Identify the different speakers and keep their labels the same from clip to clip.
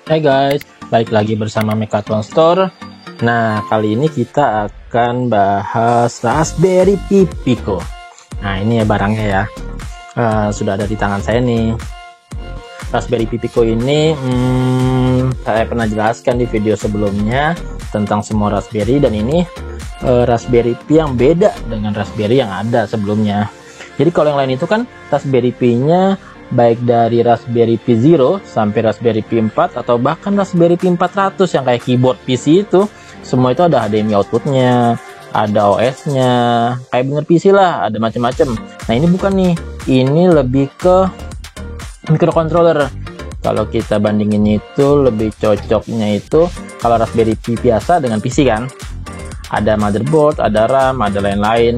Speaker 1: Hai guys, balik lagi bersama Mechaton Store. Nah, kali ini kita akan bahas Raspberry Pi Pico. Nah, ini ya barangnya ya. Sudah ada di tangan saya nih. Raspberry Pi Pico ini saya pernah jelaskan di video sebelumnya tentang semua Raspberry, dan ini Raspberry Pi yang beda dengan Raspberry yang ada sebelumnya. Jadi kalau yang lain itu kan Raspberry Pi-nya baik dari Raspberry Pi Zero sampai Raspberry Pi 4 atau bahkan Raspberry Pi 400 yang kayak keyboard PC itu, semua itu ada HDMI outputnya, ada OS-nya, kayak bener PC lah, ada macam-macam. Nah, ini bukan nih, ini lebih ke microcontroller. Kalau kita bandingin itu lebih cocoknya itu kalau Raspberry Pi biasa dengan PC kan, ada motherboard, ada RAM, ada lain-lain,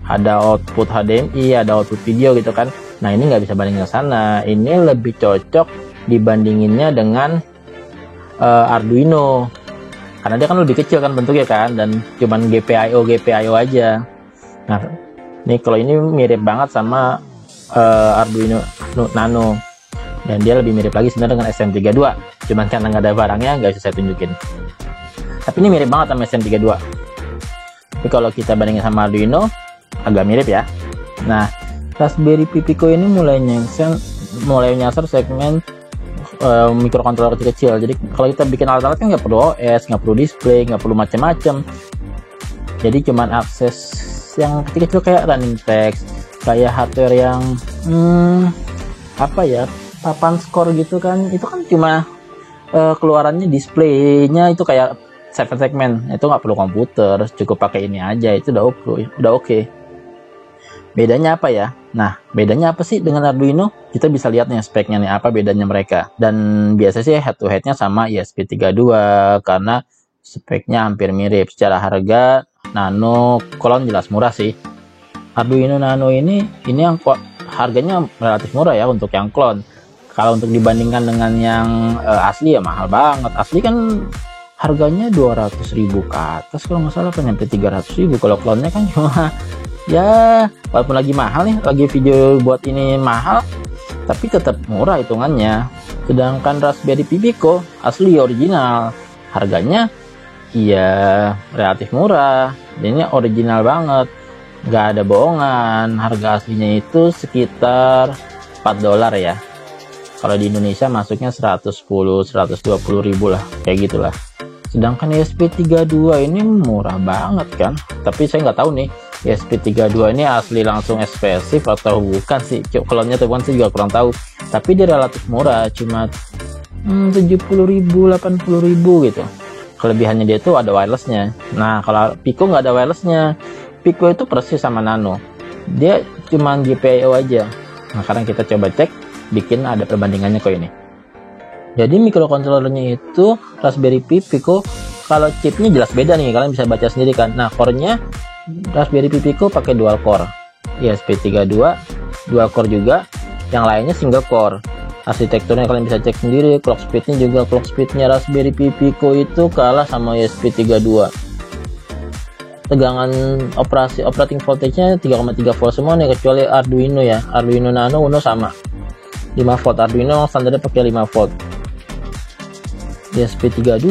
Speaker 1: ada output HDMI, ada output video gitu kan. Nah, ini nggak bisa bandingin ke sana. Ini lebih cocok dibandinginnya dengan Arduino, karena dia kan lebih kecil kan bentuknya kan, dan cuman GPIO aja. Nah, ini kalau ini mirip banget sama Arduino Nano, dan dia lebih mirip lagi sebenarnya dengan STM32. Cuman karena nggak ada barangnya nggak bisa saya tunjukin. Tapi ini mirip banget sama STM32. Tapi kalau kita bandingin sama Arduino agak mirip ya. Nah, Raspberry Pi Pico ini mulai nyasar segmen microcontroller kecil. Jadi kalau kita bikin alat-alat kan nggak perlu OS, nggak perlu display, nggak perlu macam-macam. Jadi cuman akses yang kecil-kecil kayak running text, kayak hardware yang apa ya, papan skor gitu kan. Itu kan cuma keluarannya displaynya itu kayak 7 segmen. Itu nggak perlu komputer, cukup pakai ini aja, itu udah oke. Bedanya apa ya? Nah, bedanya apa sih dengan Arduino? Kita bisa lihat nih speknya nih, apa bedanya mereka. Dan biasa sih head to headnya sama ESP32 karena speknya hampir mirip. Secara harga, Nano Clone jelas murah sih. Arduino Nano ini yang harganya relatif murah ya untuk yang clone. Kalau untuk dibandingkan dengan yang asli ya mahal banget. Asli kan harganya 200.000 ke atas kalau nggak salah, kan nyampe 300.000. Kalau clone-nya kan cuma ya, walaupun lagi mahal nih, lagi video buat ini mahal, tapi tetap murah hitungannya. Sedangkan Raspberry Pi Pico asli original, harganya iya relatif murah. Ini original banget, nggak ada bohongan. Harga aslinya itu sekitar $4 ya. Kalau di Indonesia masuknya 110-120 ribu lah, kayak gitulah. Sedangkan ESP32 ini murah banget kan. Tapi saya nggak tahu nih, ESP32 ini asli langsung ekspresif atau bukan sih. Klonnya teman saya juga kurang tahu. Tapi dia relatif murah, cuma 70.000, 80.000 gitu. Kelebihannya dia tuh ada wirelessnya. Nah, kalau Pico nggak ada wirelessnya. Pico itu persis sama Nano, dia cuma GPIO aja. Nah, sekarang kita coba cek, bikin ada perbandingannya kok ini. Jadi microcontrollernya itu Raspberry Pi Pico, kalau chipnya jelas beda nih, kalian bisa baca sendiri kan. Nah, core-nya Raspberry Pi Pico pakai dual core, ESP32 dual core juga, yang lainnya single core. Arsitekturnya kalian bisa cek sendiri. Clock speednya Raspberry Pi Pico itu kalah sama ESP32. Tegangan operating voltage-nya 3,3 volt semua nih, kecuali Arduino ya. Arduino Nano Uno sama 5 volt, Arduino standarnya pakai 5 volt. ESP32,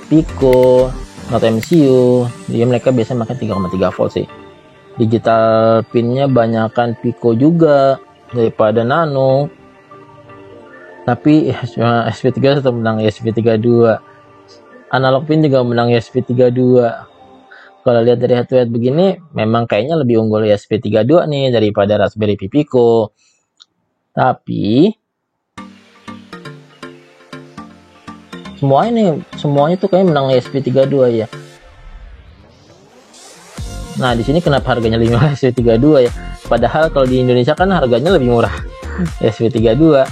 Speaker 1: Pico, Not MCU, dia mereka biasanya pakai 3,3 volt sih. Digital pinnya banyakan Pico juga daripada Nano. Tapi ESP32 tetap menang ESP32. Analog pin juga menang ESP32. Kalau lihat dari head to head begini, memang kayaknya lebih unggul ESP32 nih daripada Raspberry Pi Pico. Tapi semuanya tuh kayak menang ESP32 ya. Nah, di sini kenapa harganya lebih murah ESP32 ya? Padahal kalau di Indonesia kan harganya lebih murah ESP32.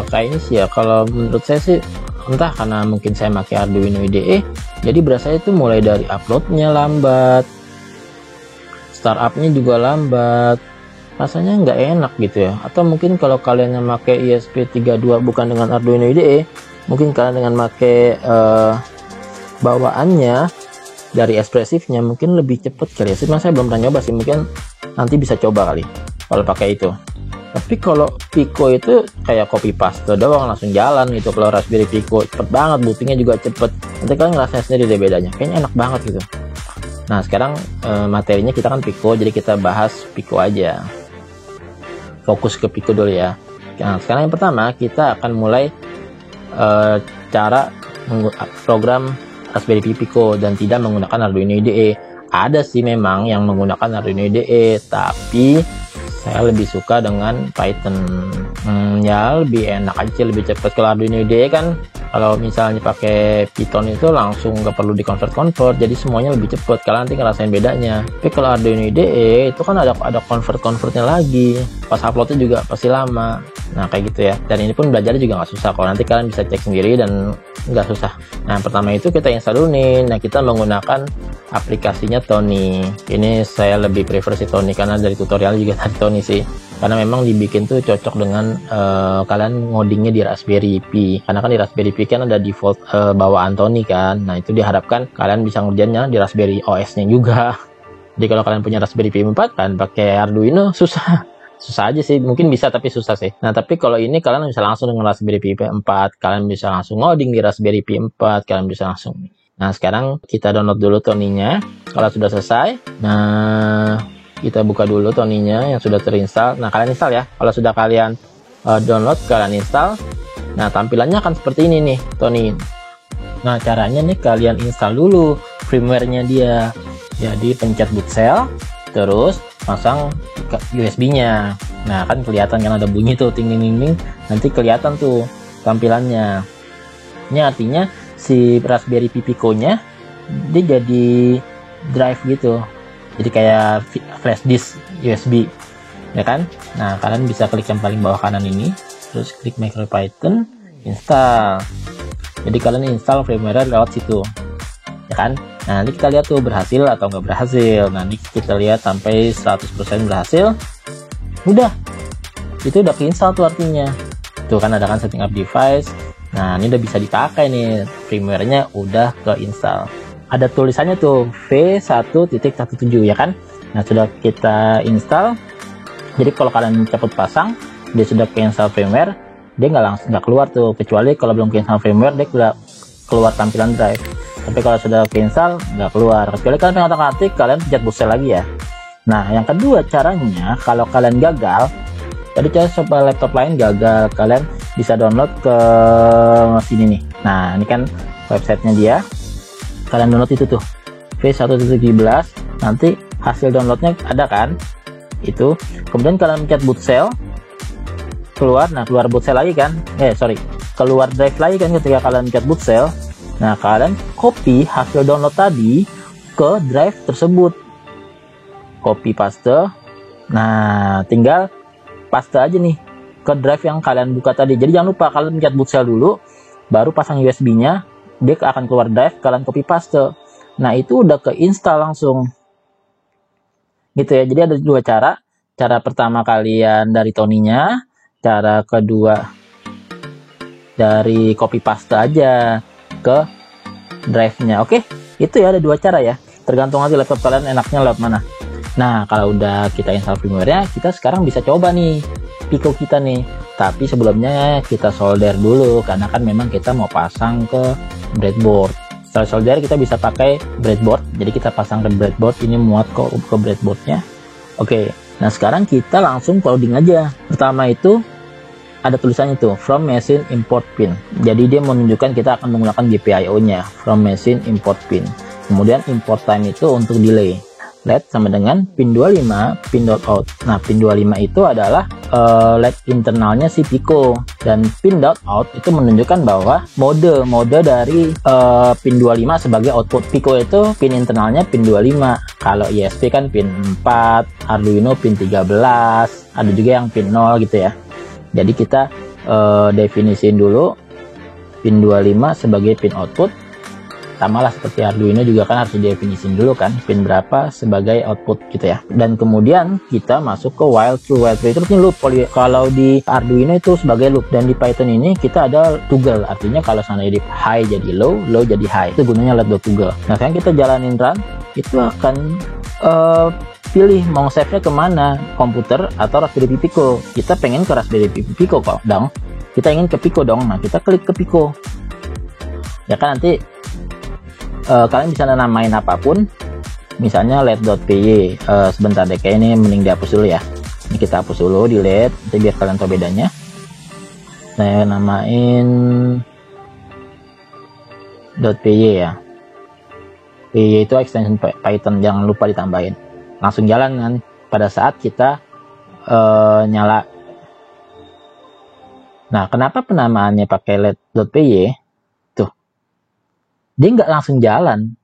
Speaker 1: Kayaknya sih ya, kalau menurut saya sih, entah karena mungkin saya pakai Arduino IDE, jadi berasa itu mulai dari uploadnya lambat, startupnya juga lambat, rasanya nggak enak gitu ya. Atau mungkin kalau kalian yang pakai ESP32 bukan dengan Arduino IDE, mungkin kalian dengan pakai bawaannya dari ekspresifnya mungkin lebih cepet kali ya. Sebenarnya saya belum pernah nyoba sih, mungkin nanti bisa coba kali kalau pakai itu. Tapi kalau Pico itu kayak copy paste doang langsung jalan gitu. Kalau Raspberry Pico cepet banget, bootingnya juga cepet. Nanti kalian ngerasain sendiri deh bedanya, kayaknya enak banget gitu. Nah sekarang materinya kita kan Pico, jadi kita bahas Pico aja, fokus ke Pico dulu ya. Nah sekarang yang pertama kita akan mulai cara program Raspberry Pi Pico dan tidak menggunakan Arduino IDE. Ada sih memang yang menggunakan Arduino IDE, tapi saya lebih suka dengan Python. Ya lebih enak aja, lebih cepat. Kalau Arduino IDE kan kalau misalnya pakai Python itu langsung nggak perlu di convert, jadi semuanya lebih cepat. Kalian nanti ngerasain bedanya. Tapi kalau Arduino IDE itu kan ada convertnya lagi, pas uploadnya juga pasti lama. Nah kayak gitu ya, dan ini pun belajarnya juga nggak susah. Kalau nanti kalian bisa cek sendiri dan nggak susah. Nah pertama itu kita install dulu nih. Nah kita menggunakan aplikasinya Tony. Ini saya lebih prefer si Tony karena dari tutorial juga dari Tony sih, karena memang dibikin tuh cocok dengan kalian ngodingnya di Raspberry Pi, karena kan di Raspberry Pi kan ada default bawaan Tony kan. Nah itu diharapkan kalian bisa ngerjainnya di Raspberry OS nya juga. Jadi kalau kalian punya Raspberry Pi 4 kan pakai Arduino susah aja sih, mungkin bisa tapi susah sih. Nah tapi kalau ini kalian bisa langsung dengan Raspberry Pi 4, kalian bisa langsung ngoding di Raspberry Pi 4, kalian bisa langsung. Nah sekarang kita download dulu Tony-nya. Kalau sudah selesai, nah kita buka dulu Tony-nya yang sudah terinstall. Nah kalian install ya. Kalau sudah kalian download, kalian install. Nah tampilannya akan seperti ini nih Tony. Nah caranya nih kalian install dulu firmware-nya dia. Jadi pencet boot cell, terus pasang USB-nya. Nah kan kelihatan kan ada bunyi tuh ting ting ting, nanti kelihatan tuh tampilannya. Ini artinya si Raspberry Pi Pico-nya dia jadi drive gitu, jadi kayak flash disk USB ya kan. Nah kalian bisa klik yang paling bawah kanan ini, terus klik MicroPython install. Jadi kalian install firmware lewat situ ya kan. Nah nanti kita lihat tuh berhasil atau nggak berhasil. Nanti kita lihat sampai 100% berhasil, udah itu udah keinstall tuh artinya. Tuh kan ada kan setting up device. Nah ini udah bisa dipakai nih, firmware-nya udah keinstall. Ada tulisannya tuh V1.17 ya kan. Nah sudah kita install. Jadi kalau kalian cepet pasang, dia sudah keinstall firmware, dia nggak keluar tuh, kecuali kalau belum keinstall firmware dia udah keluar tampilan drive. Tapi kalau sudah keinstall nggak keluar, kecuali kalian pengen otak-atik, kalian pencet boot cell lagi ya. Nah yang kedua caranya, kalau kalian gagal, tadi coba laptop lain gagal, kalian bisa download ke sini nih. Nah ini kan websitenya dia, kalian download itu tuh V1.17, nanti hasil downloadnya ada kan itu. Kemudian kalian pencet boot cell, keluar. Nah keluar boot cell lagi kan, keluar drive lagi kan ketika kalian pencet boot cell. Nah kalian copy hasil download tadi ke drive tersebut, copy paste. Nah tinggal paste aja nih ke drive yang kalian buka tadi. Jadi jangan lupa kalian pencet boot cell dulu, baru pasang USB nya, dia akan keluar drive, kalian copy paste. Nah itu udah keinstall langsung gitu ya. Jadi ada dua cara. Cara pertama kalian dari Tony-nya, cara kedua dari copy paste aja ke drive-nya. Oke, itu ya, ada dua cara ya, tergantung aja laptop kalian enaknya lewat mana. Nah kalau udah kita install firmware-nya, kita sekarang bisa coba nih Pico kita nih. Tapi sebelumnya kita solder dulu, karena kan memang kita mau pasang ke breadboard. Setelah solder kita bisa pakai breadboard, jadi kita pasang ke breadboard. Ini muat kok ke breadboardnya. Oke, nah sekarang kita langsung coding aja. Pertama itu ada tulisannya tuh from machine import pin. Jadi dia menunjukkan kita akan menggunakan GPIO-nya, from machine import pin. Kemudian import time itu untuk delay. LED sama dengan pin 25 pin.out. Nah pin 25 itu adalah LED internalnya si Pico, dan pin.out itu menunjukkan bahwa mode dari pin 25 sebagai output. Pico itu pin internalnya pin 25. Kalau ISP kan pin 4, Arduino pin 13, ada juga yang pin 0 gitu ya. Jadi kita definisiin dulu pin 25 sebagai pin output. Sama lah seperti Arduino juga kan harus definisiin dulu kan pin berapa sebagai output gitu ya. Dan kemudian kita masuk ke while true. While true itu loop. Kalau di Arduino itu sebagai loop, dan di Python ini kita ada toggle. Artinya kalau seandainya di high jadi low, low jadi high. Itu gunanya let do toggle. Nah sekarang kita jalanin run, itu akan pilih mau save-nya kemana, komputer atau Raspberry Pi Pico. Kita pengen ke Raspberry Pi Pico kok dong, kita ingin ke Pico dong. Nah, kita klik ke Pico ya kan. Nanti kalian bisa namain apapun, misalnya let.py. Sebentar deh, kayak ini mending dihapus dulu ya. Ini kita hapus dulu, delete, nanti biar kalian tahu bedanya. Saya namain .py ya. Py itu extension Python, jangan lupa ditambahin. Langsung jalan kan pada saat kita nyala. Nah, kenapa penamaannya pakai let.py? Tuh, dia nggak langsung jalan,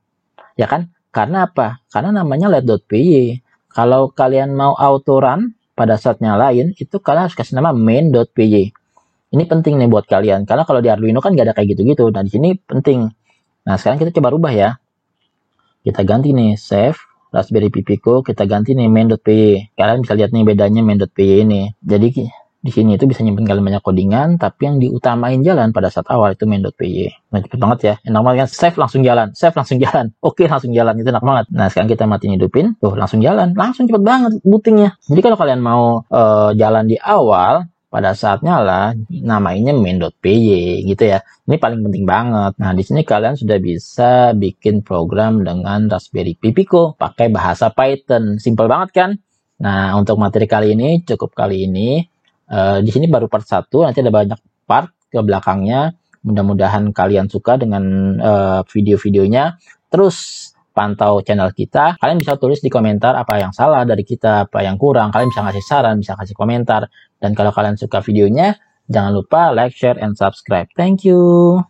Speaker 1: ya kan? Karena apa? Karena namanya let.py. Kalau kalian mau auto run pada saat nyalain, itu kalian harus kasih nama main.py. Ini penting nih buat kalian, karena kalau di Arduino kan nggak ada kayak gitu-gitu. Nah, di sini penting. Nah, sekarang kita coba rubah ya. Kita ganti nih, save Raspberry Pi Pico, kita ganti nih main.py. Kalian bisa lihat nih bedanya main.py ini. Jadi di sini itu bisa nyimpen kalian banyak codingan, tapi yang diutamain jalan pada saat awal itu main.py. Nah, cepet banget ya. Enak banget kan? Save langsung jalan, save langsung jalan. Oke, langsung jalan, itu enak banget. Nah, sekarang kita matiin hidupin. Tuh, langsung jalan. Langsung cepet banget bootingnya. Jadi kalau kalian mau jalan di awal, pada saat nyala, namanya main.py gitu ya. Ini paling penting banget. Nah, di sini kalian sudah bisa bikin program dengan Raspberry Pi Pico pakai bahasa Python. Simple banget kan? Nah, untuk materi kali ini cukup kali ini. Di sini baru part 1, nanti ada banyak part ke belakangnya. Mudah-mudahan kalian suka dengan video-videonya. Terus pantau channel kita. Kalian bisa tulis di komentar apa yang salah dari kita, apa yang kurang. Kalian bisa ngasih saran, bisa kasih komentar. Dan kalau kalian suka videonya, jangan lupa like, share, and subscribe. Thank you.